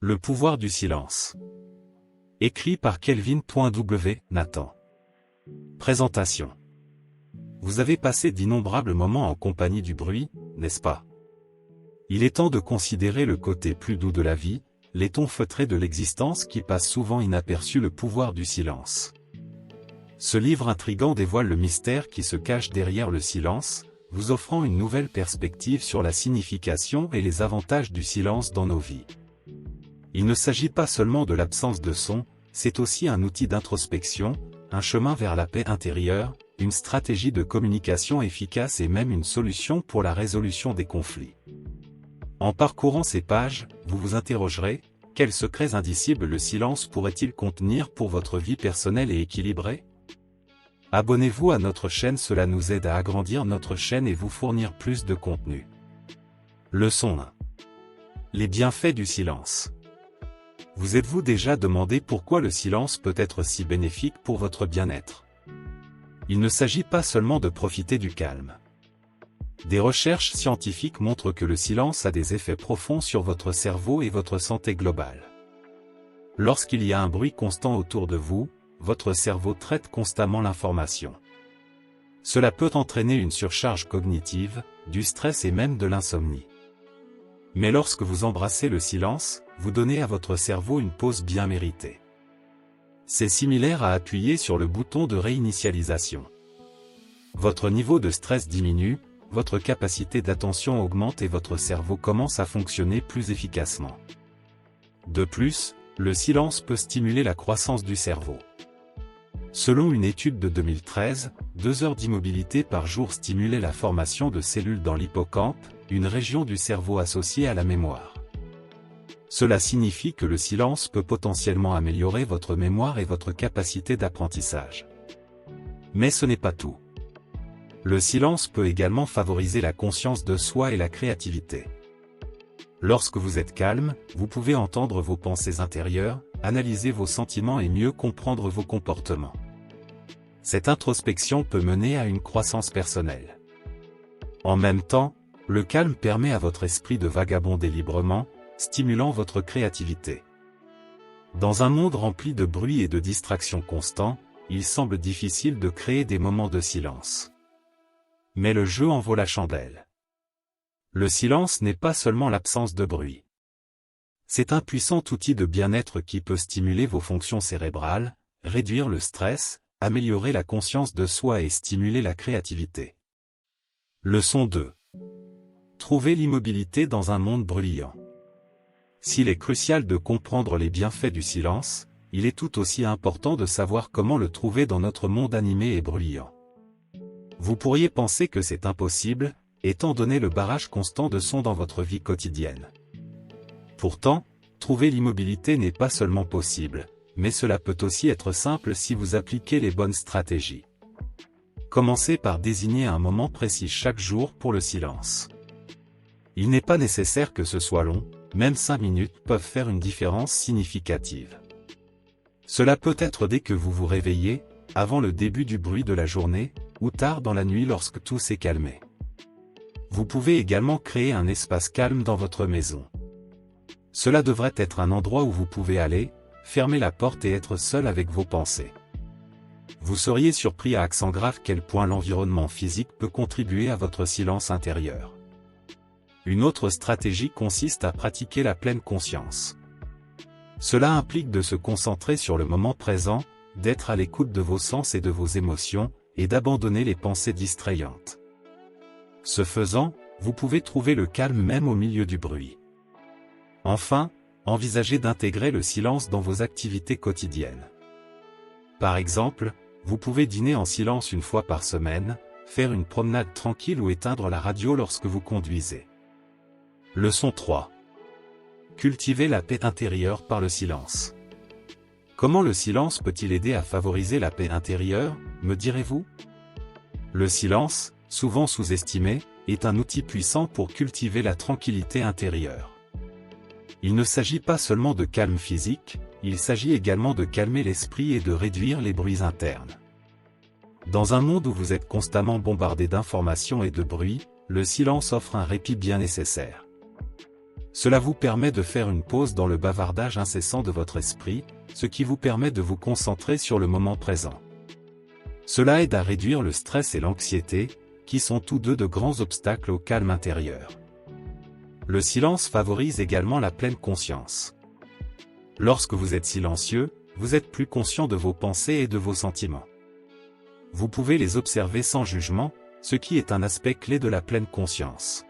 Le pouvoir du silence. Écrit par Kelvin.W. Nathan. Présentation. Vous avez passé d'innombrables moments en compagnie du bruit, n'est-ce pas? Il est temps de considérer le côté plus doux de la vie, les tons feutrés de l'existence qui passent souvent inaperçus, le pouvoir du silence. Ce livre intrigant dévoile le mystère qui se cache derrière le silence, vous offrant une nouvelle perspective sur la signification et les avantages du silence dans nos vies. Il ne s'agit pas seulement de l'absence de son, c'est aussi un outil d'introspection, un chemin vers la paix intérieure, une stratégie de communication efficace et même une solution pour la résolution des conflits. En parcourant ces pages, vous vous interrogerez, quels secrets indicibles le silence pourrait-il contenir pour votre vie personnelle et équilibrée? Abonnez-vous à notre chaîne, cela nous aide à agrandir notre chaîne et vous fournir plus de contenu. Leçon 1. Les bienfaits du silence. Vous êtes-vous déjà demandé pourquoi le silence peut être si bénéfique pour votre bien-être? Il ne s'agit pas seulement de profiter du calme. Des recherches scientifiques montrent que le silence a des effets profonds sur votre cerveau et votre santé globale. Lorsqu'il y a un bruit constant autour de vous, votre cerveau traite constamment l'information. Cela peut entraîner une surcharge cognitive, du stress et même de l'insomnie. Mais lorsque vous embrassez le silence, vous donnez à votre cerveau une pause bien méritée. C'est similaire à appuyer sur le bouton de réinitialisation. Votre niveau de stress diminue, votre capacité d'attention augmente et votre cerveau commence à fonctionner plus efficacement. De plus, le silence peut stimuler la croissance du cerveau. Selon une étude de 2013, 2 heures d'immobilité par jour stimulaient la formation de cellules dans l'hippocampe, une région du cerveau associée à la mémoire. Cela signifie que le silence peut potentiellement améliorer votre mémoire et votre capacité d'apprentissage. Mais ce n'est pas tout. Le silence peut également favoriser la conscience de soi et la créativité. Lorsque vous êtes calme, vous pouvez entendre vos pensées intérieures, analyser vos sentiments et mieux comprendre vos comportements. Cette introspection peut mener à une croissance personnelle. En même temps, le calme permet à votre esprit de vagabonder librement, stimulant votre créativité. Dans un monde rempli de bruit et de distractions constants, il semble difficile de créer des moments de silence. Mais le jeu en vaut la chandelle. Le silence n'est pas seulement l'absence de bruit. C'est un puissant outil de bien-être qui peut stimuler vos fonctions cérébrales, réduire le stress, améliorer la conscience de soi et stimuler la créativité. Leçon 2. Trouvez l'immobilité dans un monde bruyant. S'il est crucial de comprendre les bienfaits du silence, il est tout aussi important de savoir comment le trouver dans notre monde animé et bruyant. Vous pourriez penser que c'est impossible, étant donné le barrage constant de sons dans votre vie quotidienne. Pourtant, trouver l'immobilité n'est pas seulement possible, mais cela peut aussi être simple si vous appliquez les bonnes stratégies. Commencez par désigner un moment précis chaque jour pour le silence. Il n'est pas nécessaire que ce soit long, même 5 minutes peuvent faire une différence significative. Cela peut être dès que vous vous réveillez, avant le début du bruit de la journée, ou tard dans la nuit lorsque tout s'est calmé. Vous pouvez également créer un espace calme dans votre maison. Cela devrait être un endroit où vous pouvez aller, fermer la porte et être seul avec vos pensées. Vous seriez surpris à accent grave quel point l'environnement physique peut contribuer à votre silence intérieur. Une autre stratégie consiste à pratiquer la pleine conscience. Cela implique de se concentrer sur le moment présent, d'être à l'écoute de vos sens et de vos émotions, et d'abandonner les pensées distrayantes. Ce faisant, vous pouvez trouver le calme même au milieu du bruit. Enfin, envisagez d'intégrer le silence dans vos activités quotidiennes. Par exemple, vous pouvez dîner en silence une fois par semaine, faire une promenade tranquille ou éteindre la radio lorsque vous conduisez. Leçon 3. Cultiver la paix intérieure par le silence. Comment le silence peut-il aider à favoriser la paix intérieure, me direz-vous? Le silence, souvent sous-estimé, est un outil puissant pour cultiver la tranquillité intérieure. Il ne s'agit pas seulement de calme physique, il s'agit également de calmer l'esprit et de réduire les bruits internes. Dans un monde où vous êtes constamment bombardé d'informations et de bruit, le silence offre un répit bien nécessaire. Cela vous permet de faire une pause dans le bavardage incessant de votre esprit, ce qui vous permet de vous concentrer sur le moment présent. Cela aide à réduire le stress et l'anxiété, qui sont tous deux de grands obstacles au calme intérieur. Le silence favorise également la pleine conscience. Lorsque vous êtes silencieux, vous êtes plus conscient de vos pensées et de vos sentiments. Vous pouvez les observer sans jugement, ce qui est un aspect clé de la pleine conscience.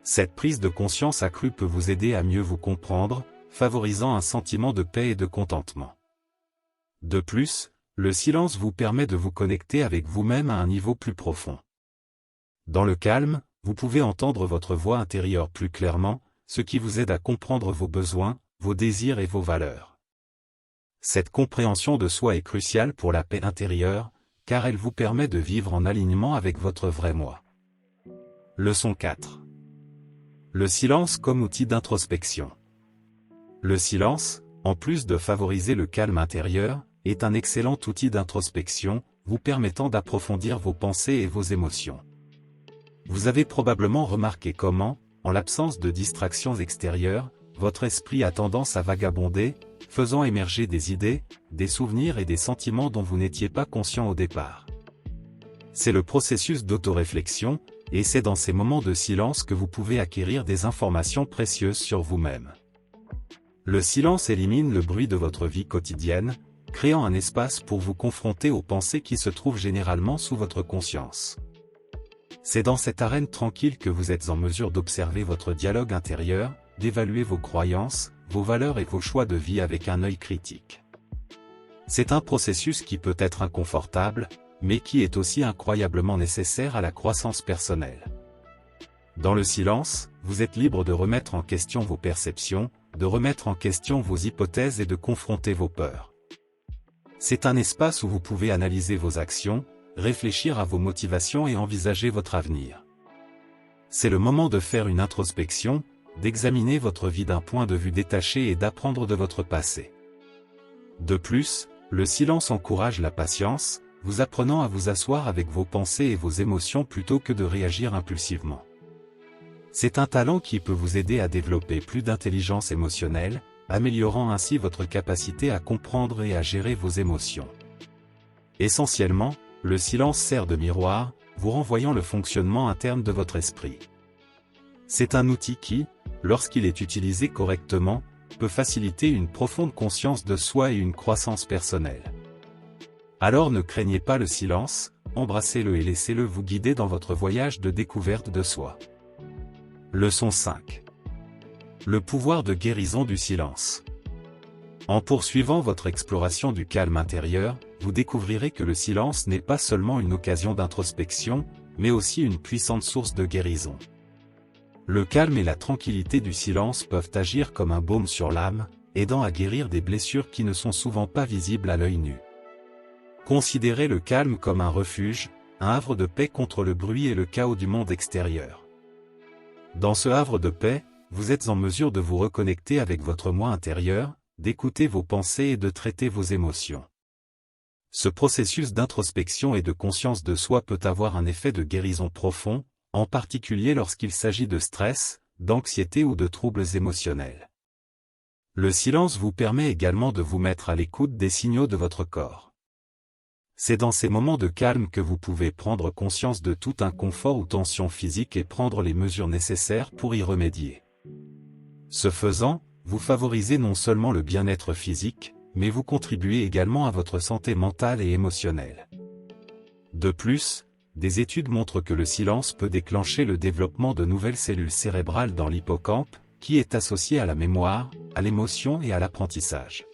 Cette prise de conscience accrue peut vous aider à mieux vous comprendre, favorisant un sentiment de paix et de contentement. De plus, le silence vous permet de vous connecter avec vous-même à un niveau plus profond. Dans le calme, vous pouvez entendre votre voix intérieure plus clairement, ce qui vous aide à comprendre vos besoins, vos désirs et vos valeurs. Cette compréhension de soi est cruciale pour la paix intérieure, car elle vous permet de vivre en alignement avec votre vrai moi. Leçon 4. Le silence comme outil d'introspection. Le silence, en plus de favoriser le calme intérieur, est un excellent outil d'introspection, vous permettant d'approfondir vos pensées et vos émotions. Vous avez probablement remarqué comment, en l'absence de distractions extérieures, votre esprit a tendance à vagabonder, faisant émerger des idées, des souvenirs et des sentiments dont vous n'étiez pas conscient au départ. C'est le processus d'autoréflexion, et c'est dans ces moments de silence que vous pouvez acquérir des informations précieuses sur vous-même. Le silence élimine le bruit de votre vie quotidienne, créant un espace pour vous confronter aux pensées qui se trouvent généralement sous votre conscience. C'est dans cette arène tranquille que vous êtes en mesure d'observer votre dialogue intérieur, d'évaluer vos croyances, vos valeurs et vos choix de vie avec un œil critique. C'est un processus qui peut être inconfortable, mais qui est aussi incroyablement nécessaire à la croissance personnelle. Dans le silence, vous êtes libre de remettre en question vos perceptions, de remettre en question vos hypothèses et de confronter vos peurs. C'est un espace où vous pouvez analyser vos actions, réfléchir à vos motivations et envisager votre avenir. C'est le moment de faire une introspection, d'examiner votre vie d'un point de vue détaché et d'apprendre de votre passé. De plus, le silence encourage la patience, vous apprenant à vous asseoir avec vos pensées et vos émotions plutôt que de réagir impulsivement. C'est un talent qui peut vous aider à développer plus d'intelligence émotionnelle, améliorant ainsi votre capacité à comprendre et à gérer vos émotions. Essentiellement, le silence sert de miroir, vous renvoyant le fonctionnement interne de votre esprit. C'est un outil qui, lorsqu'il est utilisé correctement, peut faciliter une profonde conscience de soi et une croissance personnelle. Alors ne craignez pas le silence, embrassez-le et laissez-le vous guider dans votre voyage de découverte de soi. Leçon 5. Le pouvoir de guérison du silence. En poursuivant votre exploration du calme intérieur, vous découvrirez que le silence n'est pas seulement une occasion d'introspection, mais aussi une puissante source de guérison. Le calme et la tranquillité du silence peuvent agir comme un baume sur l'âme, aidant à guérir des blessures qui ne sont souvent pas visibles à l'œil nu. Considérez le calme comme un refuge, un havre de paix contre le bruit et le chaos du monde extérieur. Dans ce havre de paix, vous êtes en mesure de vous reconnecter avec votre moi intérieur, d'écouter vos pensées et de traiter vos émotions. Ce processus d'introspection et de conscience de soi peut avoir un effet de guérison profond, en particulier lorsqu'il s'agit de stress, d'anxiété ou de troubles émotionnels. Le silence vous permet également de vous mettre à l'écoute des signaux de votre corps. C'est dans ces moments de calme que vous pouvez prendre conscience de tout inconfort ou tension physique et prendre les mesures nécessaires pour y remédier. Ce faisant, vous favorisez non seulement le bien-être physique, mais vous contribuez également à votre santé mentale et émotionnelle. De plus, des études montrent que le silence peut déclencher le développement de nouvelles cellules cérébrales dans l'hippocampe, qui est associé à la mémoire, à l'émotion et à l'apprentissage.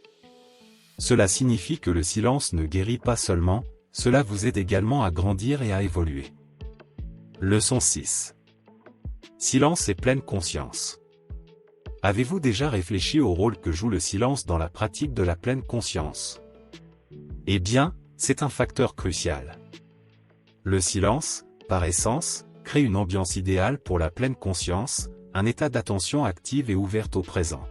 Cela signifie que le silence ne guérit pas seulement, cela vous aide également à grandir et à évoluer. Leçon 6. Silence et pleine conscience. Avez-vous déjà réfléchi au rôle que joue le silence dans la pratique de la pleine conscience? Eh bien, c'est un facteur crucial. Le silence, par essence, crée une ambiance idéale pour la pleine conscience, un état d'attention active et ouverte au présent.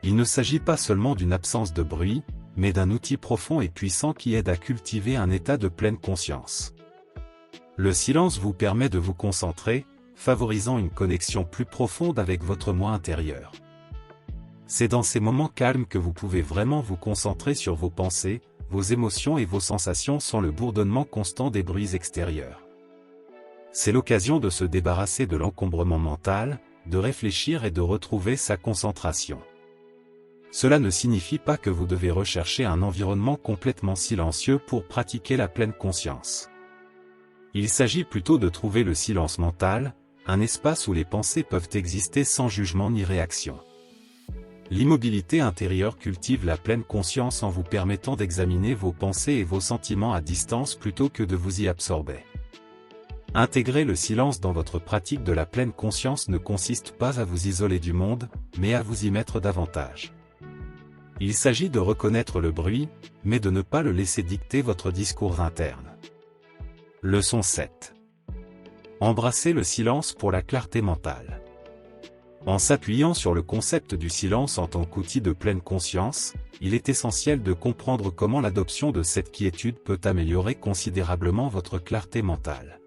Il ne s'agit pas seulement d'une absence de bruit, mais d'un outil profond et puissant qui aide à cultiver un état de pleine conscience. Le silence vous permet de vous concentrer, favorisant une connexion plus profonde avec votre moi intérieur. C'est dans ces moments calmes que vous pouvez vraiment vous concentrer sur vos pensées, vos émotions et vos sensations sans le bourdonnement constant des bruits extérieurs. C'est l'occasion de se débarrasser de l'encombrement mental, de réfléchir et de retrouver sa concentration. Cela ne signifie pas que vous devez rechercher un environnement complètement silencieux pour pratiquer la pleine conscience. Il s'agit plutôt de trouver le silence mental, un espace où les pensées peuvent exister sans jugement ni réaction. L'immobilité intérieure cultive la pleine conscience en vous permettant d'examiner vos pensées et vos sentiments à distance plutôt que de vous y absorber. Intégrer le silence dans votre pratique de la pleine conscience ne consiste pas à vous isoler du monde, mais à vous y mettre davantage. Il s'agit de reconnaître le bruit, mais de ne pas le laisser dicter votre discours interne. Leçon 7. Embrassez le silence pour la clarté mentale. En s'appuyant sur le concept du silence en tant qu'outil de pleine conscience, il est essentiel de comprendre comment l'adoption de cette quiétude peut améliorer considérablement votre clarté mentale.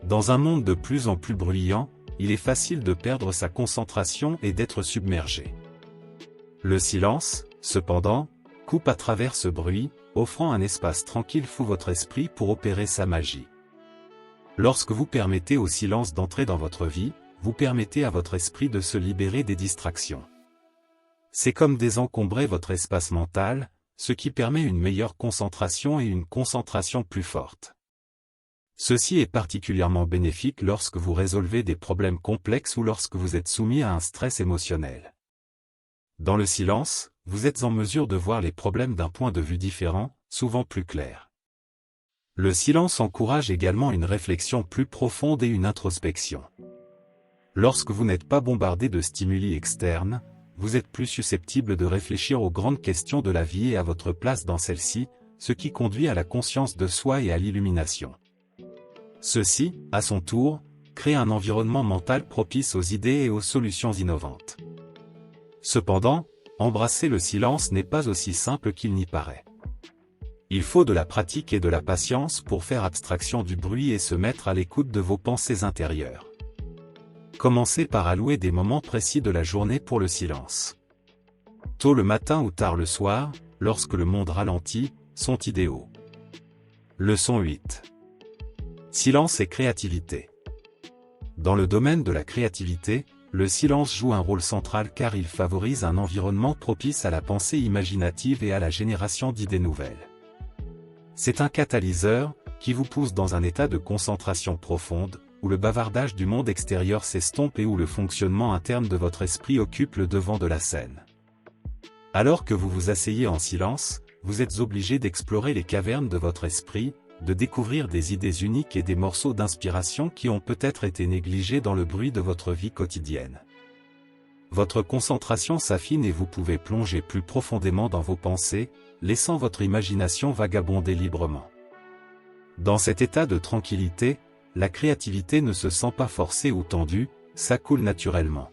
Dans un monde de plus en plus bruyant, il est facile de perdre sa concentration et d'être submergé. Le silence, cependant, coupe à travers ce bruit, offrant un espace tranquille sous votre esprit pour opérer sa magie. Lorsque vous permettez au silence d'entrer dans votre vie, vous permettez à votre esprit de se libérer des distractions. C'est comme désencombrer votre espace mental, ce qui permet une meilleure concentration et une concentration plus forte. Ceci est particulièrement bénéfique lorsque vous résolvez des problèmes complexes ou lorsque vous êtes soumis à un stress émotionnel. Dans le silence, vous êtes en mesure de voir les problèmes d'un point de vue différent, souvent plus clair. Le silence encourage également une réflexion plus profonde et une introspection. Lorsque vous n'êtes pas bombardé de stimuli externes, vous êtes plus susceptible de réfléchir aux grandes questions de la vie et à votre place dans celle-ci, ce qui conduit à la conscience de soi et à l'illumination. Ceci, à son tour, crée un environnement mental propice aux idées et aux solutions innovantes. Cependant, embrasser le silence n'est pas aussi simple qu'il n'y paraît. Il faut de la pratique et de la patience pour faire abstraction du bruit et se mettre à l'écoute de vos pensées intérieures. Commencez par allouer des moments précis de la journée pour le silence. Tôt le matin ou tard le soir, lorsque le monde ralentit, sont idéaux. Leçon 8. Silence et créativité. Dans le domaine de la créativité, le silence joue un rôle central car il favorise un environnement propice à la pensée imaginative et à la génération d'idées nouvelles. C'est un catalyseur, qui vous pousse dans un état de concentration profonde, où le bavardage du monde extérieur s'estompe et où le fonctionnement interne de votre esprit occupe le devant de la scène. Alors que vous vous asseyez en silence, vous êtes obligé d'explorer les cavernes de votre esprit, de découvrir des idées uniques et des morceaux d'inspiration qui ont peut-être été négligés dans le bruit de votre vie quotidienne. Votre concentration s'affine et vous pouvez plonger plus profondément dans vos pensées, laissant votre imagination vagabonder librement. Dans cet état de tranquillité, la créativité ne se sent pas forcée ou tendue, ça coule naturellement.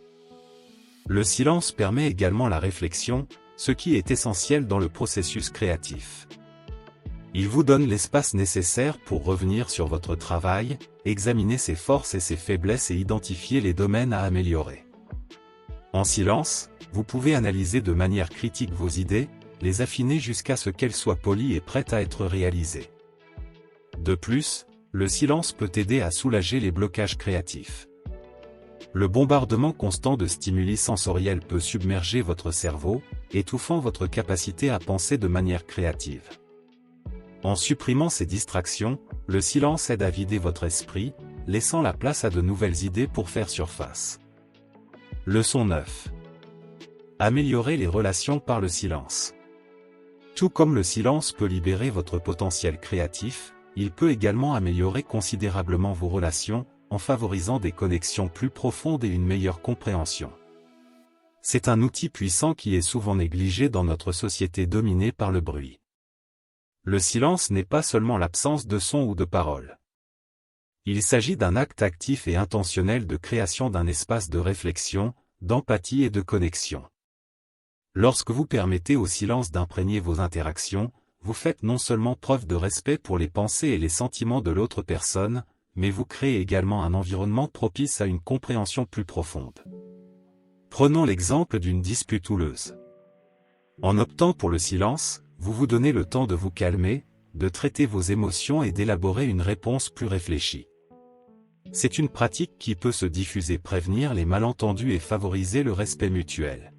Le silence permet également la réflexion, ce qui est essentiel dans le processus créatif. Il vous donne l'espace nécessaire pour revenir sur votre travail, examiner ses forces et ses faiblesses et identifier les domaines à améliorer. En silence, vous pouvez analyser de manière critique vos idées, les affiner jusqu'à ce qu'elles soient polies et prêtes à être réalisées. De plus, le silence peut aider à soulager les blocages créatifs. Le bombardement constant de stimuli sensoriels peut submerger votre cerveau, étouffant votre capacité à penser de manière créative. En supprimant ces distractions, le silence aide à vider votre esprit, laissant la place à de nouvelles idées pour faire surface. Leçon 9. Améliorer les relations par le silence. Tout comme le silence peut libérer votre potentiel créatif, il peut également améliorer considérablement vos relations, en favorisant des connexions plus profondes et une meilleure compréhension. C'est un outil puissant qui est souvent négligé dans notre société dominée par le bruit. Le silence n'est pas seulement l'absence de son ou de parole. Il s'agit d'un acte actif et intentionnel de création d'un espace de réflexion, d'empathie et de connexion. Lorsque vous permettez au silence d'imprégner vos interactions, vous faites non seulement preuve de respect pour les pensées et les sentiments de l'autre personne, mais vous créez également un environnement propice à une compréhension plus profonde. Prenons l'exemple d'une dispute houleuse. En optant pour le silence, vous vous donnez le temps de vous calmer, de traiter vos émotions et d'élaborer une réponse plus réfléchie. C'est une pratique qui peut se diffuser, prévenir les malentendus et favoriser le respect mutuel.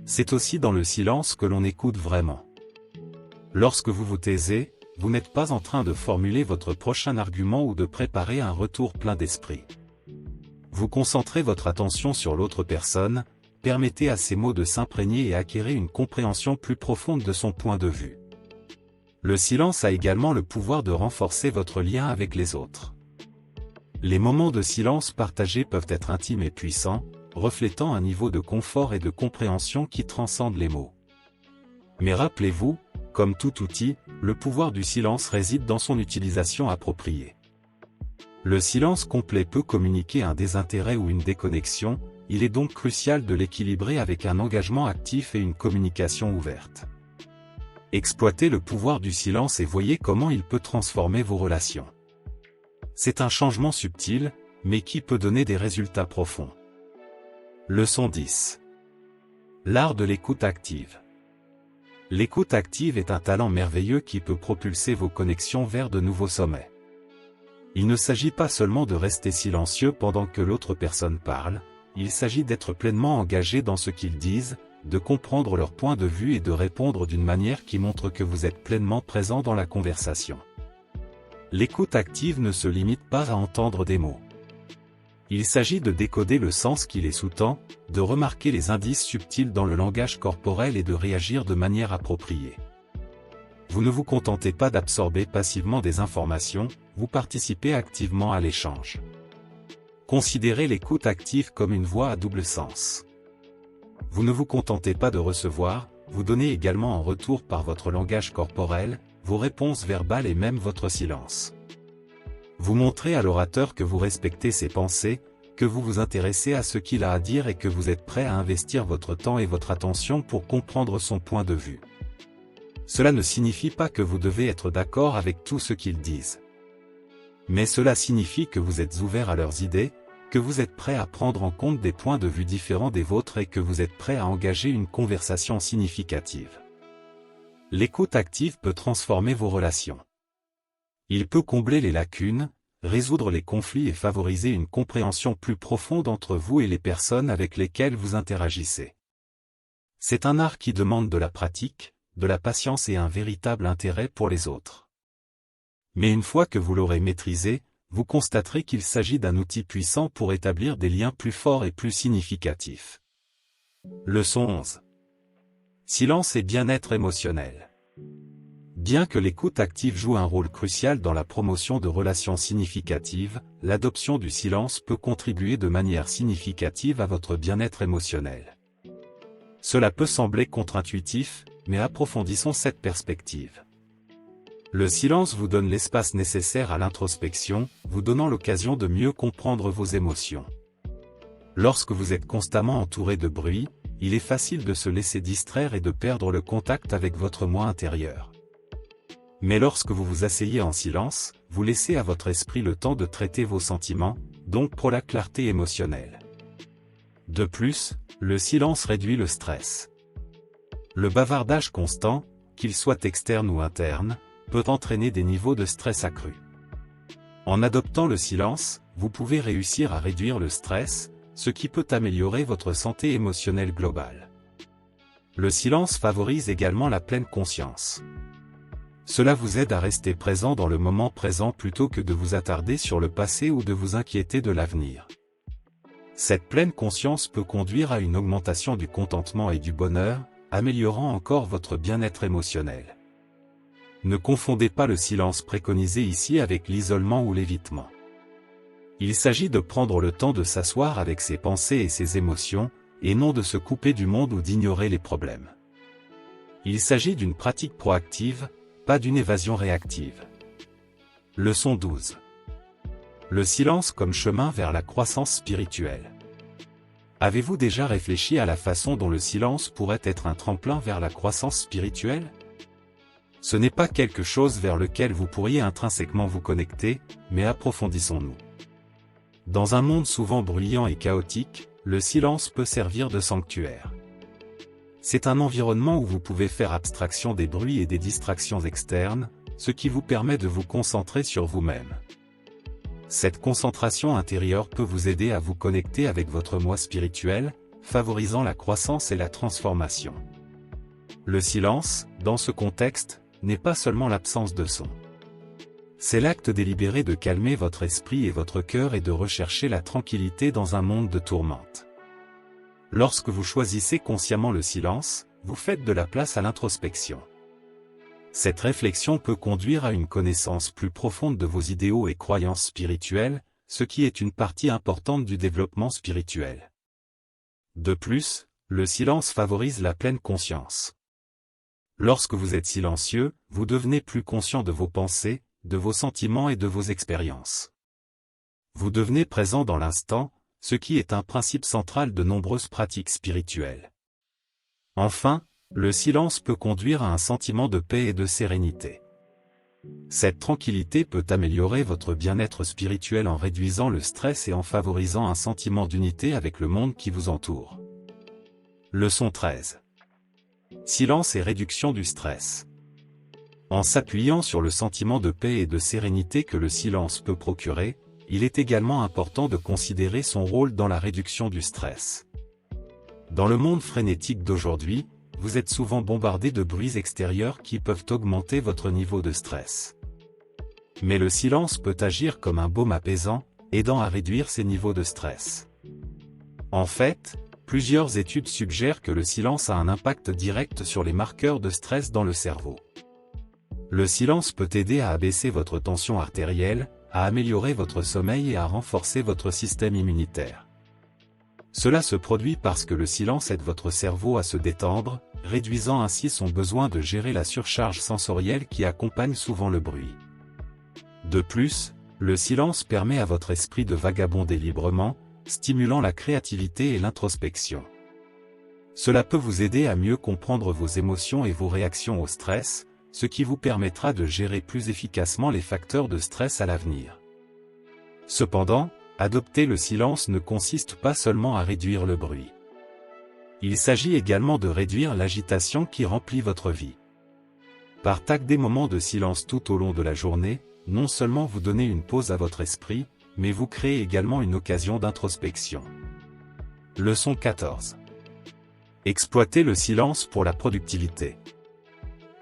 C'est aussi dans le silence que l'on écoute vraiment. Lorsque vous vous taisez, vous n'êtes pas en train de formuler votre prochain argument ou de préparer un retour plein d'esprit. Vous concentrez votre attention sur l'autre personne, permettez à ses mots de s'imprégner et acquérir une compréhension plus profonde de son point de vue. Le silence a également le pouvoir de renforcer votre lien avec les autres. Les moments de silence partagés peuvent être intimes et puissants, reflétant un niveau de confort et de compréhension qui transcende les mots. Mais rappelez-vous, comme tout outil, le pouvoir du silence réside dans son utilisation appropriée. Le silence complet peut communiquer un désintérêt ou une déconnexion, il est donc crucial de l'équilibrer avec un engagement actif et une communication ouverte. Exploitez le pouvoir du silence et voyez comment il peut transformer vos relations. C'est un changement subtil, mais qui peut donner des résultats profonds. Leçon 10. L'art de l'écoute active. L'écoute active est un talent merveilleux qui peut propulser vos connexions vers de nouveaux sommets. Il ne s'agit pas seulement de rester silencieux pendant que l'autre personne parle, il s'agit d'être pleinement engagé dans ce qu'ils disent, de comprendre leur point de vue et de répondre d'une manière qui montre que vous êtes pleinement présent dans la conversation. L'écoute active ne se limite pas à entendre des mots. Il s'agit de décoder le sens qui les sous-tend, de remarquer les indices subtils dans le langage corporel et de réagir de manière appropriée. Vous ne vous contentez pas d'absorber passivement des informations, vous participez activement à l'échange. Considérez l'écoute active comme une voie à double sens. Vous ne vous contentez pas de recevoir, vous donnez également en retour par votre langage corporel, vos réponses verbales et même votre silence. Vous montrez à l'orateur que vous respectez ses pensées, que vous vous intéressez à ce qu'il a à dire et que vous êtes prêt à investir votre temps et votre attention pour comprendre son point de vue. Cela ne signifie pas que vous devez être d'accord avec tout ce qu'ils disent. Mais cela signifie que vous êtes ouvert à leurs idées, que vous êtes prêt à prendre en compte des points de vue différents des vôtres et que vous êtes prêt à engager une conversation significative. L'écoute active peut transformer vos relations. Il peut combler les lacunes, résoudre les conflits et favoriser une compréhension plus profonde entre vous et les personnes avec lesquelles vous interagissez. C'est un art qui demande de la pratique, de la patience et un véritable intérêt pour les autres. Mais une fois que vous l'aurez maîtrisé, vous constaterez qu'il s'agit d'un outil puissant pour établir des liens plus forts et plus significatifs. Leçon 11. Silence et bien-être émotionnel. Bien que l'écoute active joue un rôle crucial dans la promotion de relations significatives, l'adoption du silence peut contribuer de manière significative à votre bien-être émotionnel. Cela peut sembler contre-intuitif, mais approfondissons cette perspective. Le silence vous donne l'espace nécessaire à l'introspection, vous donnant l'occasion de mieux comprendre vos émotions. Lorsque vous êtes constamment entouré de bruit, il est facile de se laisser distraire et de perdre le contact avec votre moi intérieur. Mais lorsque vous vous asseyez en silence, vous laissez à votre esprit le temps de traiter vos sentiments, donc pour la clarté émotionnelle. De plus, le silence réduit le stress. Le bavardage constant, qu'il soit externe ou interne, peut entraîner des niveaux de stress accrus. En adoptant le silence, vous pouvez réussir à réduire le stress, ce qui peut améliorer votre santé émotionnelle globale. Le silence favorise également la pleine conscience. Cela vous aide à rester présent dans le moment présent plutôt que de vous attarder sur le passé ou de vous inquiéter de l'avenir. Cette pleine conscience peut conduire à une augmentation du contentement et du bonheur, améliorant encore votre bien-être émotionnel. Ne confondez pas le silence préconisé ici avec l'isolement ou l'évitement. Il s'agit de prendre le temps de s'asseoir avec ses pensées et ses émotions, et non de se couper du monde ou d'ignorer les problèmes. Il s'agit d'une pratique proactive, pas d'une évasion réactive. Leçon 12. Le silence comme chemin vers la croissance spirituelle. Avez-vous déjà réfléchi à la façon dont le silence pourrait être un tremplin vers la croissance spirituelle ? Ce n'est pas quelque chose vers lequel vous pourriez intrinsèquement vous connecter, mais approfondissons-nous. Dans un monde souvent bruyant et chaotique, le silence peut servir de sanctuaire. C'est un environnement où vous pouvez faire abstraction des bruits et des distractions externes, ce qui vous permet de vous concentrer sur vous-même. Cette concentration intérieure peut vous aider à vous connecter avec votre moi spirituel, favorisant la croissance et la transformation. Le silence, dans ce contexte, n'est pas seulement l'absence de son. C'est l'acte délibéré de calmer votre esprit et votre cœur et de rechercher la tranquillité dans un monde de tourmente. Lorsque vous choisissez consciemment le silence, vous faites de la place à l'introspection. Cette réflexion peut conduire à une connaissance plus profonde de vos idéaux et croyances spirituelles, ce qui est une partie importante du développement spirituel. De plus, le silence favorise la pleine conscience. Lorsque vous êtes silencieux, vous devenez plus conscient de vos pensées, de vos sentiments et de vos expériences. Vous devenez présent dans l'instant, ce qui est un principe central de nombreuses pratiques spirituelles. Enfin, le silence peut conduire à un sentiment de paix et de sérénité. Cette tranquillité peut améliorer votre bien-être spirituel en réduisant le stress et en favorisant un sentiment d'unité avec le monde qui vous entoure. Leçon 13. Silence et réduction du stress. En s'appuyant sur le sentiment de paix et de sérénité que le silence peut procurer, il est également important de considérer son rôle dans la réduction du stress. Dans le monde frénétique d'aujourd'hui, vous êtes souvent bombardé de bruits extérieurs qui peuvent augmenter votre niveau de stress. Mais le silence peut agir comme un baume apaisant, aidant à réduire ces niveaux de stress. En fait, plusieurs études suggèrent que le silence a un impact direct sur les marqueurs de stress dans le cerveau. Le silence peut aider à abaisser votre tension artérielle, à améliorer votre sommeil et à renforcer votre système immunitaire. Cela se produit parce que le silence aide votre cerveau à se détendre, réduisant ainsi son besoin de gérer la surcharge sensorielle qui accompagne souvent le bruit. De plus, le silence permet à votre esprit de vagabonder librement, stimulant la créativité et l'introspection. Cela peut vous aider à mieux comprendre vos émotions et vos réactions au stress, ce qui vous permettra de gérer plus efficacement les facteurs de stress à l'avenir. Cependant, adopter le silence ne consiste pas seulement à réduire le bruit. Il s'agit également de réduire l'agitation qui remplit votre vie. Partager des moments de silence tout au long de la journée, non seulement vous donnez une pause à votre esprit, mais vous créez également une occasion d'introspection. Leçon 14. Exploitez le silence pour la productivité.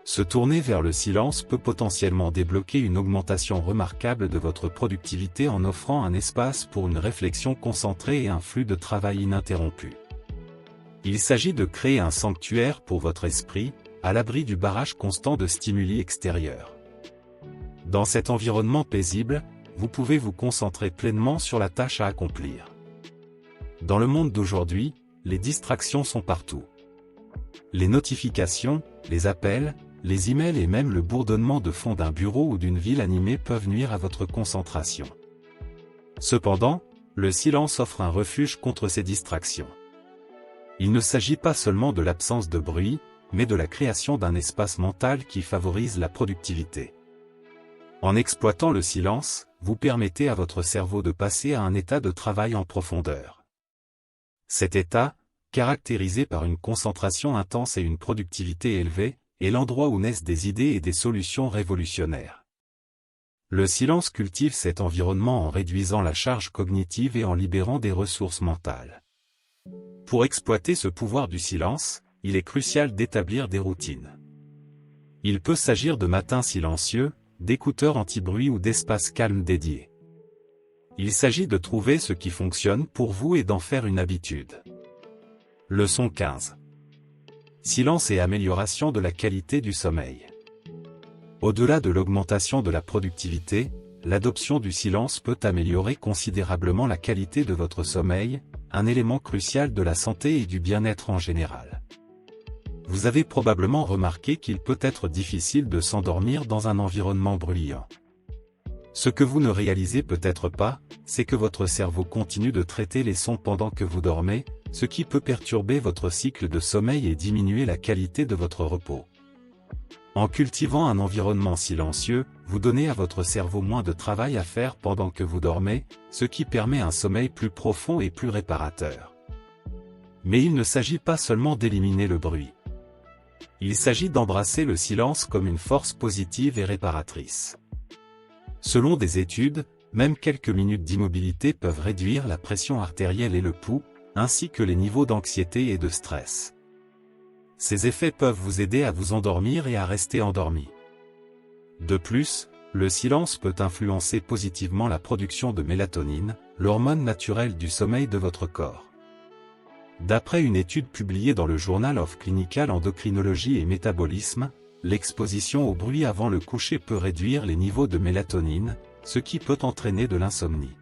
Se tourner vers le silence peut potentiellement débloquer une augmentation remarquable de votre productivité en offrant un espace pour une réflexion concentrée et un flux de travail ininterrompu. Il s'agit de créer un sanctuaire pour votre esprit, à l'abri du barrage constant de stimuli extérieurs. Dans cet environnement paisible, vous pouvez vous concentrer pleinement sur la tâche à accomplir. Dans le monde d'aujourd'hui, les distractions sont partout. Les notifications, les appels, les emails et même le bourdonnement de fond d'un bureau ou d'une ville animée peuvent nuire à votre concentration. Cependant, le silence offre un refuge contre ces distractions. Il ne s'agit pas seulement de l'absence de bruit, mais de la création d'un espace mental qui favorise la productivité. En exploitant le silence, vous permettez à votre cerveau de passer à un état de travail en profondeur. Cet état, caractérisé par une concentration intense et une productivité élevée, est l'endroit où naissent des idées et des solutions révolutionnaires. Le silence cultive cet environnement en réduisant la charge cognitive et en libérant des ressources mentales. Pour exploiter ce pouvoir du silence, il est crucial d'établir des routines. Il peut s'agir de matins silencieux, d'écouteurs anti-bruit ou d'espaces calmes dédiés. Il s'agit de trouver ce qui fonctionne pour vous et d'en faire une habitude. Leçon 15. Silence et amélioration de la qualité du sommeil. Au-delà de l'augmentation de la productivité, l'adoption du silence peut améliorer considérablement la qualité de votre sommeil, un élément crucial de la santé et du bien-être en général. Vous avez probablement remarqué qu'il peut être difficile de s'endormir dans un environnement bruyant. Ce que vous ne réalisez peut-être pas, c'est que votre cerveau continue de traiter les sons pendant que vous dormez, ce qui peut perturber votre cycle de sommeil et diminuer la qualité de votre repos. En cultivant un environnement silencieux, vous donnez à votre cerveau moins de travail à faire pendant que vous dormez, ce qui permet un sommeil plus profond et plus réparateur. Mais il ne s'agit pas seulement d'éliminer le bruit. Il s'agit d'embrasser le silence comme une force positive et réparatrice. Selon des études, même quelques minutes d'immobilité peuvent réduire la pression artérielle et le pouls, ainsi que les niveaux d'anxiété et de stress. Ces effets peuvent vous aider à vous endormir et à rester endormi. De plus, le silence peut influencer positivement la production de mélatonine, l'hormone naturelle du sommeil de votre corps. D'après une étude publiée dans le Journal of Clinical Endocrinology et Métabolisme, l'exposition au bruit avant le coucher peut réduire les niveaux de mélatonine, ce qui peut entraîner de l'insomnie.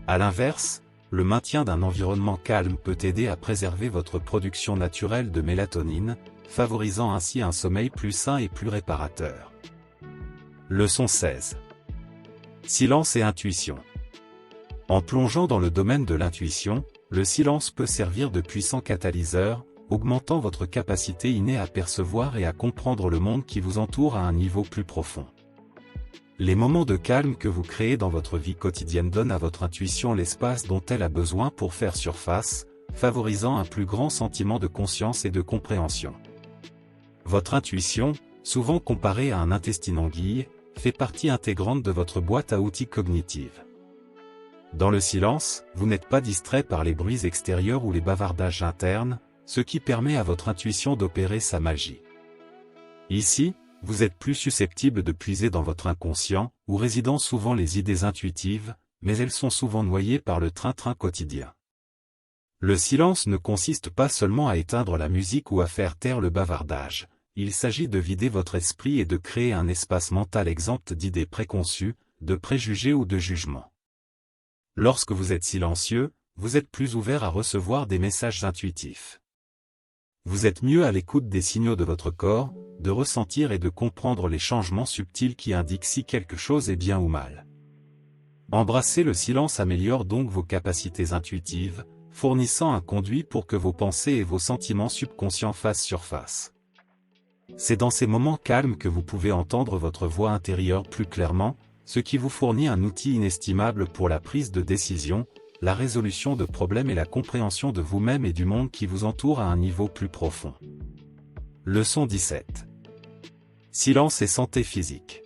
À l'inverse, le maintien d'un environnement calme peut aider à préserver votre production naturelle de mélatonine, favorisant ainsi un sommeil plus sain et plus réparateur. Leçon 16. Silence et intuition. En plongeant dans le domaine de l'intuition, le silence peut servir de puissant catalyseur, augmentant votre capacité innée à percevoir et à comprendre le monde qui vous entoure à un niveau plus profond. Les moments de calme que vous créez dans votre vie quotidienne donnent à votre intuition l'espace dont elle a besoin pour faire surface, favorisant un plus grand sentiment de conscience et de compréhension. Votre intuition, souvent comparée à un intestin anguille, fait partie intégrante de votre boîte à outils cognitive. Dans le silence, vous n'êtes pas distrait par les bruits extérieurs ou les bavardages internes, ce qui permet à votre intuition d'opérer sa magie. Ici, vous êtes plus susceptible de puiser dans votre inconscient, où résident souvent les idées intuitives, mais elles sont souvent noyées par le train-train quotidien. Le silence ne consiste pas seulement à éteindre la musique ou à faire taire le bavardage, il s'agit de vider votre esprit et de créer un espace mental exempt d'idées préconçues, de préjugés ou de jugements. Lorsque vous êtes silencieux, vous êtes plus ouvert à recevoir des messages intuitifs. Vous êtes mieux à l'écoute des signaux de votre corps, de ressentir et de comprendre les changements subtils qui indiquent si quelque chose est bien ou mal. Embrasser le silence améliore donc vos capacités intuitives, fournissant un conduit pour que vos pensées et vos sentiments subconscients fassent surface. C'est dans ces moments calmes que vous pouvez entendre votre voix intérieure plus clairement, ce qui vous fournit un outil inestimable pour la prise de décision, la résolution de problèmes et la compréhension de vous-même et du monde qui vous entoure à un niveau plus profond. Leçon 17. Silence et santé physique.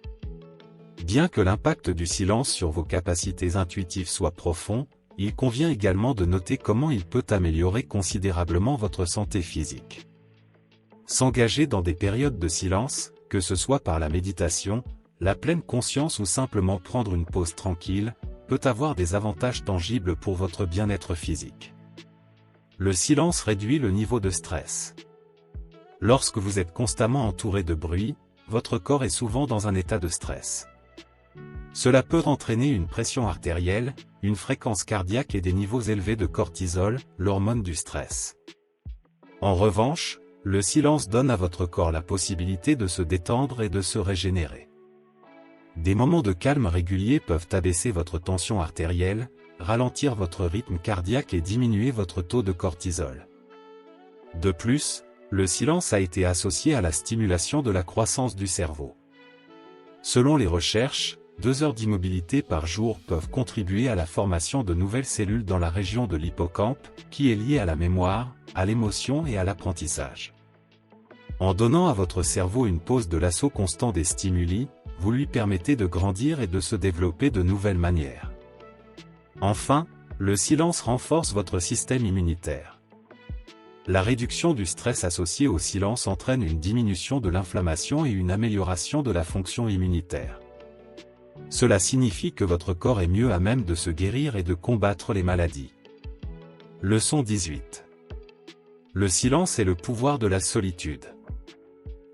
Bien que l'impact du silence sur vos capacités intuitives soit profond, il convient également de noter comment il peut améliorer considérablement votre santé physique. S'engager dans des périodes de silence, que ce soit par la méditation, la pleine conscience ou simplement prendre une pause tranquille, peut avoir des avantages tangibles pour votre bien-être physique. Le silence réduit le niveau de stress. Lorsque vous êtes constamment entouré de bruit, votre corps est souvent dans un état de stress. Cela peut entraîner une pression artérielle, une fréquence cardiaque et des niveaux élevés de cortisol, l'hormone du stress. En revanche, le silence donne à votre corps la possibilité de se détendre et de se régénérer. Des moments de calme réguliers peuvent abaisser votre tension artérielle, ralentir votre rythme cardiaque et diminuer votre taux de cortisol. De plus, le silence a été associé à la stimulation de la croissance du cerveau. Selon les recherches, 2 heures d'immobilité par jour peuvent contribuer à la formation de nouvelles cellules dans la région de l'hippocampe, qui est liée à la mémoire, à l'émotion et à l'apprentissage. En donnant à votre cerveau une pause de l'assaut constant des stimuli, vous lui permettez de grandir et de se développer de nouvelles manières. Enfin, le silence renforce votre système immunitaire. La réduction du stress associé au silence entraîne une diminution de l'inflammation et une amélioration de la fonction immunitaire. Cela signifie que votre corps est mieux à même de se guérir et de combattre les maladies. Leçon 18. Le silence et le pouvoir de la solitude.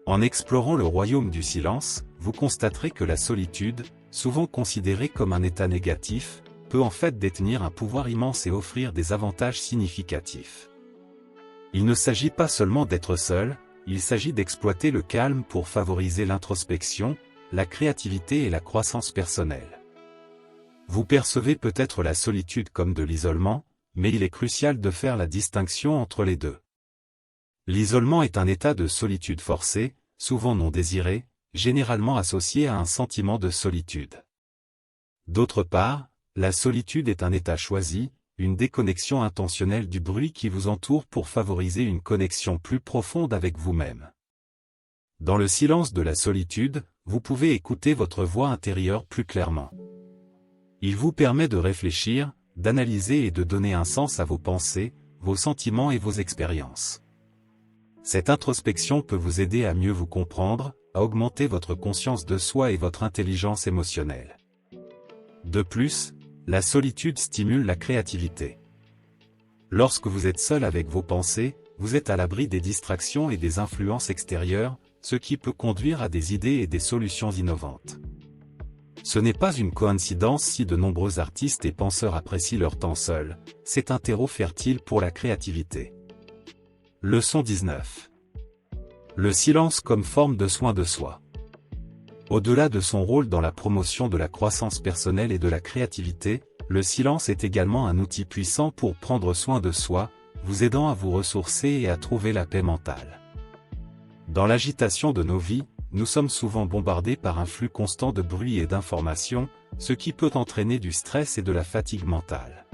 En explorant le royaume du silence, vous constaterez que la solitude, souvent considérée comme un état négatif, peut en fait détenir un pouvoir immense et offrir des avantages significatifs. Il ne s'agit pas seulement d'être seul, il s'agit d'exploiter le calme pour favoriser l'introspection, la créativité et la croissance personnelle. Vous percevez peut-être la solitude comme de l'isolement, mais il est crucial de faire la distinction entre les deux. L'isolement est un état de solitude forcée, souvent non désiré, généralement associé à un sentiment de solitude. D'autre part, la solitude est un état choisi, une déconnexion intentionnelle du bruit qui vous entoure pour favoriser une connexion plus profonde avec vous-même. Dans le silence de la solitude, vous pouvez écouter votre voix intérieure plus clairement. Il vous permet de réfléchir, d'analyser et de donner un sens à vos pensées, vos sentiments et vos expériences. Cette introspection peut vous aider à mieux vous comprendre, à augmenter votre conscience de soi et votre intelligence émotionnelle. De plus, la solitude stimule la créativité. Lorsque vous êtes seul avec vos pensées, vous êtes à l'abri des distractions et des influences extérieures, ce qui peut conduire à des idées et des solutions innovantes. Ce n'est pas une coïncidence si de nombreux artistes et penseurs apprécient leur temps seul, c'est un terreau fertile pour la créativité. Leçon 19. Le silence comme forme de soin de soi. Au-delà de son rôle dans la promotion de la croissance personnelle et de la créativité, le silence est également un outil puissant pour prendre soin de soi, vous aidant à vous ressourcer et à trouver la paix mentale. Dans l'agitation de nos vies, nous sommes souvent bombardés par un flux constant de bruit et d'informations, ce qui peut entraîner du stress et de la fatigue mentale.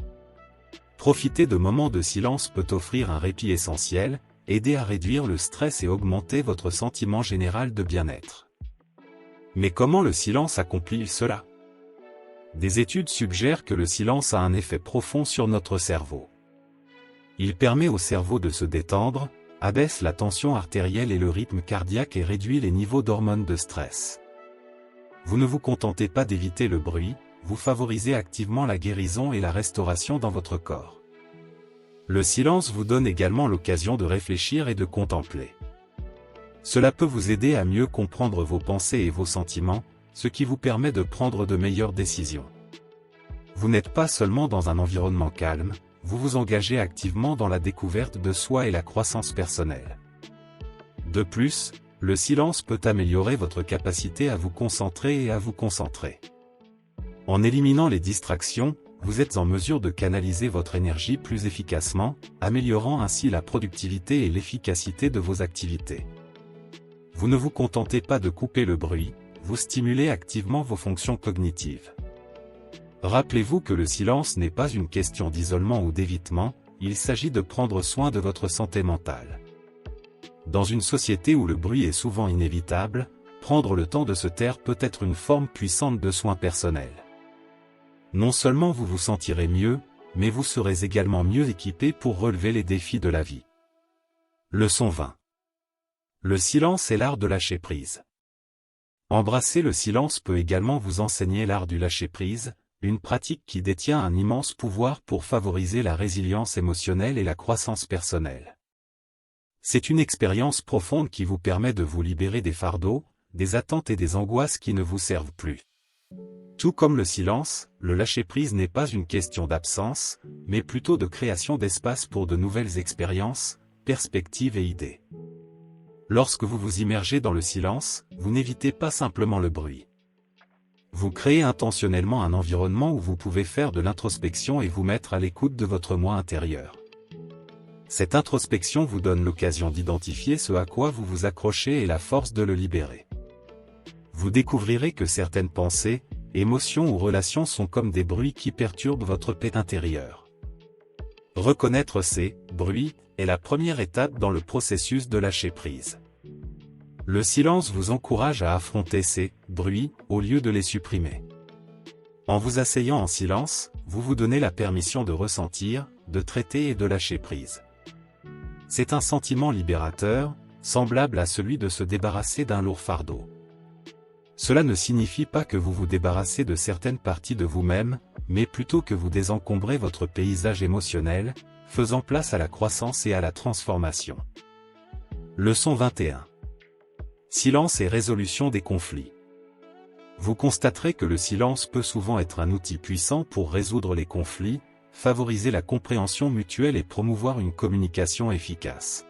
Profiter de moments de silence peut offrir un répit essentiel, aider à réduire le stress et augmenter votre sentiment général de bien-être. Mais comment le silence accomplit cela? Des études suggèrent que le silence a un effet profond sur notre cerveau. Il permet au cerveau de se détendre, abaisse la tension artérielle et le rythme cardiaque et réduit les niveaux d'hormones de stress. Vous ne vous contentez pas d'éviter le bruit, vous favorisez activement la guérison et la restauration dans votre corps. Le silence vous donne également l'occasion de réfléchir et de contempler. Cela peut vous aider à mieux comprendre vos pensées et vos sentiments, ce qui vous permet de prendre de meilleures décisions. Vous n'êtes pas seulement dans un environnement calme, vous vous engagez activement dans la découverte de soi et la croissance personnelle. De plus, le silence peut améliorer votre capacité à vous concentrer et à vous concentrer. En éliminant les distractions, vous êtes en mesure de canaliser votre énergie plus efficacement, améliorant ainsi la productivité et l'efficacité de vos activités. Vous ne vous contentez pas de couper le bruit, vous stimulez activement vos fonctions cognitives. Rappelez-vous que le silence n'est pas une question d'isolement ou d'évitement, il s'agit de prendre soin de votre santé mentale. Dans une société où le bruit est souvent inévitable, prendre le temps de se taire peut être une forme puissante de soin personnel. Non seulement vous vous sentirez mieux, mais vous serez également mieux équipé pour relever les défis de la vie. Leçon 20. Le silence est l'art de lâcher prise. Embrasser le silence peut également vous enseigner l'art du lâcher-prise, une pratique qui détient un immense pouvoir pour favoriser la résilience émotionnelle et la croissance personnelle. C'est une expérience profonde qui vous permet de vous libérer des fardeaux, des attentes et des angoisses qui ne vous servent plus. Tout comme le silence, le lâcher-prise n'est pas une question d'absence, mais plutôt de création d'espace pour de nouvelles expériences, perspectives et idées. Lorsque vous vous immergez dans le silence, vous n'évitez pas simplement le bruit. Vous créez intentionnellement un environnement où vous pouvez faire de l'introspection et vous mettre à l'écoute de votre moi intérieur. Cette introspection vous donne l'occasion d'identifier ce à quoi vous vous accrochez et la force de le libérer. Vous découvrirez que certaines pensées, émotions ou relations sont comme des bruits qui perturbent votre paix intérieure. Reconnaître ces bruits est la première étape dans le processus de lâcher prise. Le silence vous encourage à affronter ces bruits, au lieu de les supprimer. En vous asseyant en silence, vous vous donnez la permission de ressentir, de traiter et de lâcher prise. C'est un sentiment libérateur, semblable à celui de se débarrasser d'un lourd fardeau. Cela ne signifie pas que vous vous débarrassez de certaines parties de vous-même, mais plutôt que vous désencombrez votre paysage émotionnel, faisant place à la croissance et à la transformation. Leçon 21. Silence et résolution des conflits. Vous constaterez que le silence peut souvent être un outil puissant pour résoudre les conflits, favoriser la compréhension mutuelle et promouvoir une communication efficace.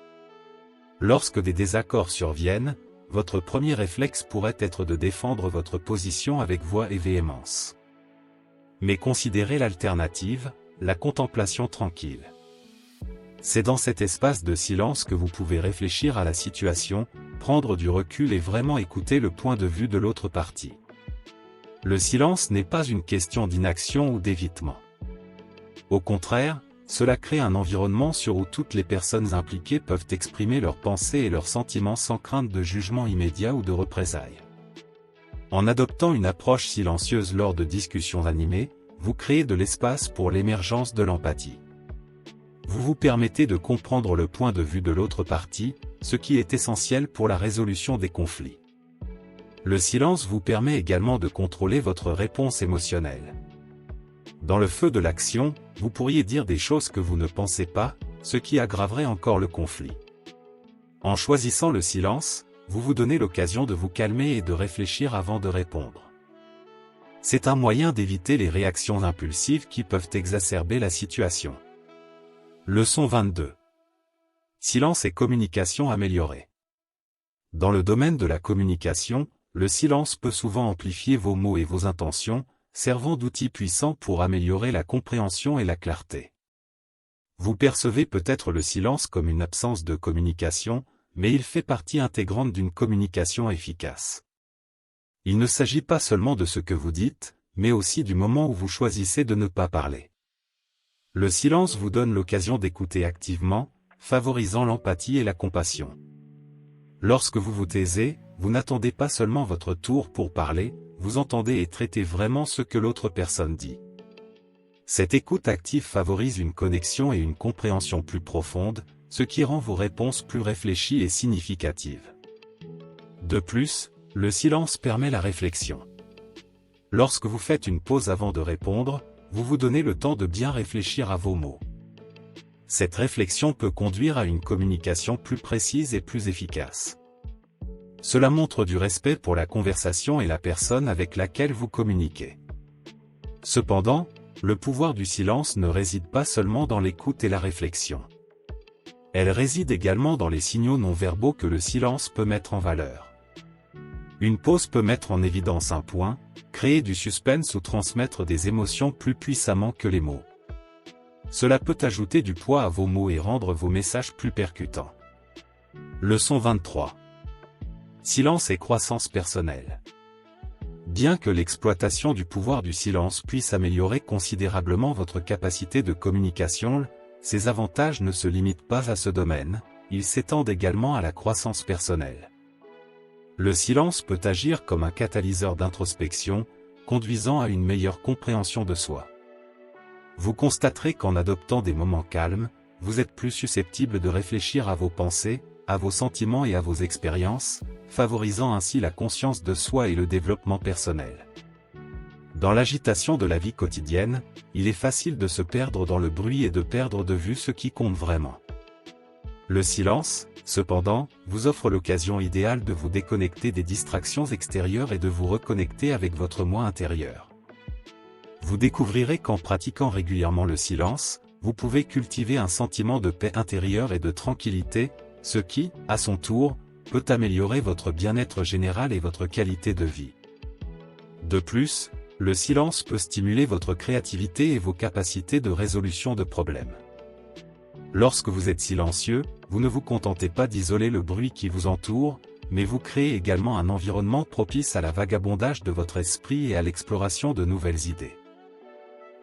Lorsque des désaccords surviennent, votre premier réflexe pourrait être de défendre votre position avec voix et véhémence. Mais considérez l'alternative, la contemplation tranquille. C'est dans cet espace de silence que vous pouvez réfléchir à la situation, prendre du recul et vraiment écouter le point de vue de l'autre partie. Le silence n'est pas une question d'inaction ou d'évitement. Au contraire, cela crée un environnement où toutes les personnes impliquées peuvent exprimer leurs pensées et leurs sentiments sans crainte de jugement immédiat ou de représailles. En adoptant une approche silencieuse lors de discussions animées, vous créez de l'espace pour l'émergence de l'empathie. Vous vous permettez de comprendre le point de vue de l'autre partie, ce qui est essentiel pour la résolution des conflits. Le silence vous permet également de contrôler votre réponse émotionnelle. Dans le feu de l'action, vous pourriez dire des choses que vous ne pensez pas, ce qui aggraverait encore le conflit. En choisissant le silence, vous vous donnez l'occasion de vous calmer et de réfléchir avant de répondre. C'est un moyen d'éviter les réactions impulsives qui peuvent exacerber la situation. Leçon 22. Silence et communication améliorée. Dans le domaine de la communication, le silence peut souvent amplifier vos mots et vos intentions, servant d'outil puissant pour améliorer la compréhension et la clarté. Vous percevez peut-être le silence comme une absence de communication, mais il fait partie intégrante d'une communication efficace. Il ne s'agit pas seulement de ce que vous dites, mais aussi du moment où vous choisissez de ne pas parler. Le silence vous donne l'occasion d'écouter activement, favorisant l'empathie et la compassion. Lorsque vous vous taisez, vous n'attendez pas seulement votre tour pour parler, vous entendez et traitez vraiment ce que l'autre personne dit. Cette écoute active favorise une connexion et une compréhension plus profonde, ce qui rend vos réponses plus réfléchies et significatives. De plus, le silence permet la réflexion. Lorsque vous faites une pause avant de répondre, vous vous donnez le temps de bien réfléchir à vos mots. Cette réflexion peut conduire à une communication plus précise et plus efficace. Cela montre du respect pour la conversation et la personne avec laquelle vous communiquez. Cependant, le pouvoir du silence ne réside pas seulement dans l'écoute et la réflexion. Elle réside également dans les signaux non verbaux que le silence peut mettre en valeur. Une pause peut mettre en évidence un point, créer du suspense ou transmettre des émotions plus puissamment que les mots. Cela peut ajouter du poids à vos mots et rendre vos messages plus percutants. Leçon 23. Silence et croissance personnelle. Bien que l'exploitation du pouvoir du silence puisse améliorer considérablement votre capacité de communication, ces avantages ne se limitent pas à ce domaine, ils s'étendent également à la croissance personnelle. Le silence peut agir comme un catalyseur d'introspection, conduisant à une meilleure compréhension de soi. Vous constaterez qu'en adoptant des moments calmes, vous êtes plus susceptible de réfléchir à vos pensées, à vos sentiments et à vos expériences, favorisant ainsi la conscience de soi et le développement personnel. Dans l'agitation de la vie quotidienne, il est facile de se perdre dans le bruit et de perdre de vue ce qui compte vraiment. Le silence, cependant, vous offre l'occasion idéale de vous déconnecter des distractions extérieures et de vous reconnecter avec votre moi intérieur. Vous découvrirez qu'en pratiquant régulièrement le silence, vous pouvez cultiver un sentiment de paix intérieure et de tranquillité, ce qui, à son tour, peut améliorer votre bien-être général et votre qualité de vie. De plus, le silence peut stimuler votre créativité et vos capacités de résolution de problèmes. Lorsque vous êtes silencieux, vous ne vous contentez pas d'isoler le bruit qui vous entoure, mais vous créez également un environnement propice à la vagabondage de votre esprit et à l'exploration de nouvelles idées.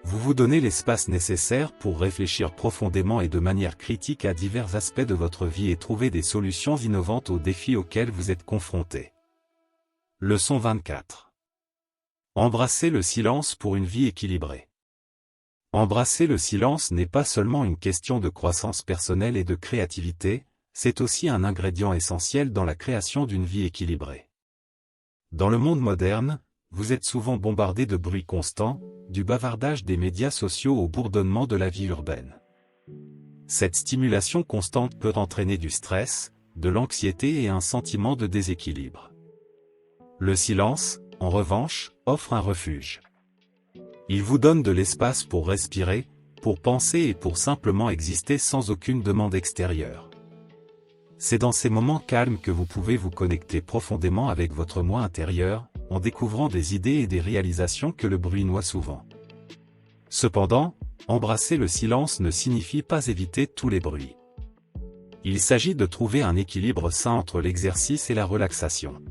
Vous vous donnez l'espace nécessaire pour réfléchir profondément et de manière critique à divers aspects de votre vie et trouver des solutions innovantes aux défis auxquels vous êtes confrontés. Leçon 24. Embrassez le silence pour une vie équilibrée. Embrasser le silence n'est pas seulement une question de croissance personnelle et de créativité, c'est aussi un ingrédient essentiel dans la création d'une vie équilibrée. Dans le monde moderne, vous êtes souvent bombardé de bruit constant, du bavardage des médias sociaux au bourdonnement de la vie urbaine. Cette stimulation constante peut entraîner du stress, de l'anxiété et un sentiment de déséquilibre. Le silence, en revanche, offre un refuge. Il vous donne de l'espace pour respirer, pour penser et pour simplement exister sans aucune demande extérieure. C'est dans ces moments calmes que vous pouvez vous connecter profondément avec votre moi intérieur, en découvrant des idées et des réalisations que le bruit noie souvent. Cependant, embrasser le silence ne signifie pas éviter tous les bruits. Il s'agit de trouver un équilibre sain entre l'exercice et la relaxation.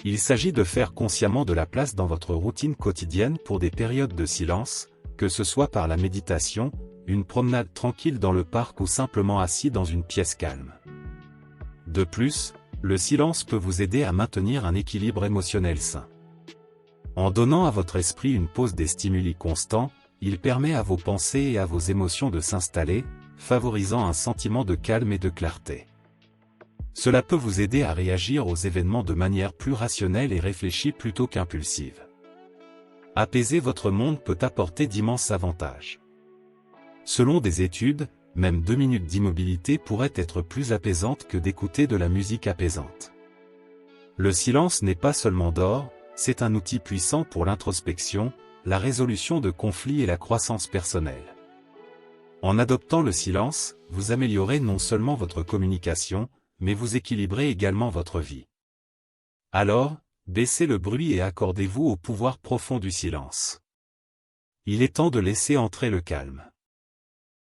Il s'agit de faire consciemment de la place dans votre routine quotidienne pour des périodes de silence, que ce soit par la méditation, une promenade tranquille dans le parc ou simplement assis dans une pièce calme. De plus, le silence peut vous aider à maintenir un équilibre émotionnel sain. En donnant à votre esprit une pause des stimuli constants, il permet à vos pensées et à vos émotions de s'installer, favorisant un sentiment de calme et de clarté. Cela peut vous aider à réagir aux événements de manière plus rationnelle et réfléchie plutôt qu'impulsive. Apaiser votre monde peut apporter d'immenses avantages. Selon des études, même 2 minutes d'immobilité pourraient être plus apaisantes que d'écouter de la musique apaisante. Le silence n'est pas seulement d'or, c'est un outil puissant pour l'introspection, la résolution de conflits et la croissance personnelle. En adoptant le silence, vous améliorez non seulement votre communication, mais vous équilibrez également votre vie. Alors, baissez le bruit et accordez-vous au pouvoir profond du silence. Il est temps de laisser entrer le calme.